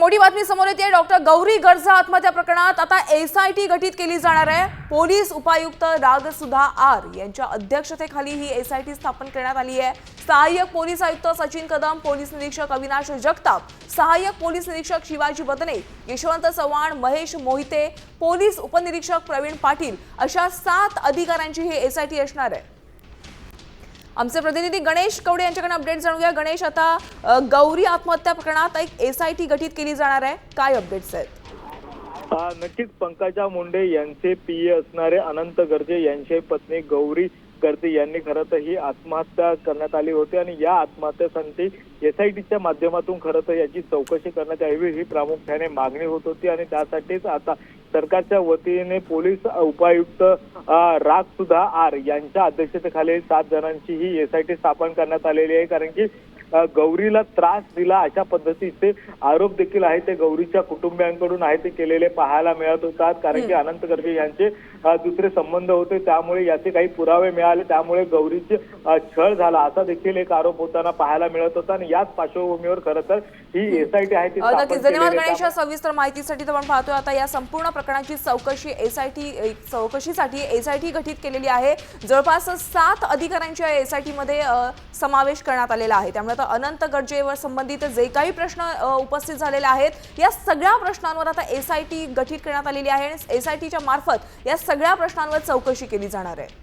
मोठी बातमी समोर येते। डॉक्टर गौरी गर्जा आत्महत्या प्रकरणात आता एसआयटी गठीत केली जाणार आहे। पोलीस उपायुक्त रागसुधा आर यांच्या अध्यक्षतेखाली ही एसआयटी स्थापन करण्यात आली आहे। सहाय्यक पोलीस आयुक्त सचिन कदम, पोलीस निरीक्षक अविनाश जगताप, सहाय्यक पोलीस निरीक्षक शिवाजी बदने, यशवंत चव्हाण, महेश मोहिते, पोलीस उपनिरीक्षक प्रवीण पाटील अशा 7 अधिकाऱ्यांची ही एसआयटी असणार आहे। आमचे प्रतिनिधी गणेश कवडे यांच्याकडून अपडेट जाणूया। गणेश, आता गौरी आत्महत्या प्रकरणात एक एसआयटी गठीत केली जाणार आहे, काय अपडेट्स आहेत? नक्कीच पंकजा मुंडे यांचे पीए असणारे अनंत गर्जे यांची पत्नी गौरी गर्जे यांनी खरं तर ही आत्महत्या करण्यात आली होती आणि या आत्महत्येसाठी एसआयटीच्या माध्यमातून खरं तर याची चौकशी करण्यात यावी ही प्रामुख्याने मागणी होत होती आणि त्यासाठीच आता सरकारच्या वतीने पोलीस उपायुक्त रागसुधा आर यांच्या अध्यक्षतेखाली 7 जणांची ही एसआयटी स्थापन करण्यात आलेली आहे। कारण की गौरीला त्रास दिला अशा पद्धतीचे आरोप देखील आहे ते गौरीच्या कुटुंबियांकडून आहे ते केलेले पाहायला मिळत होतात। कारण की अनंत गर्जे यांचे दुसरे संबंध होते, त्यामुळे याचे काही पुरावे मिळाले, त्यामुळे गौरीचे छळ झाला असा देखील एक आरोप होताना पाहायला मिळत होता आणि याच पार्श्वभूमीवर खरं तर ही एसआयटी आहे ती स्थापन धन्यवाद गणेश, सविस्तर माहितीसाठी। आपण पाहतोय आता या संपूर्ण प्रकरणाची चौकशीसाठी एसआयटी गठीत केलेली आहे। जवळपास 7 अधिकाऱ्यांच्या एसआयटी मध्ये समावेश करण्यात आलेला आहे। त्यामुळे अनंत गर्जेवर संबंधित जे काही प्रश्न उपस्थित झालेले आहेत या सगळ्या प्रश्नांवर आता एसआयटी गठीत करण्यात आलेली आहे। एसआयटीच्या मार्फत या सगळ्या प्रश्नांवर चौकशी केली जाणार आहे।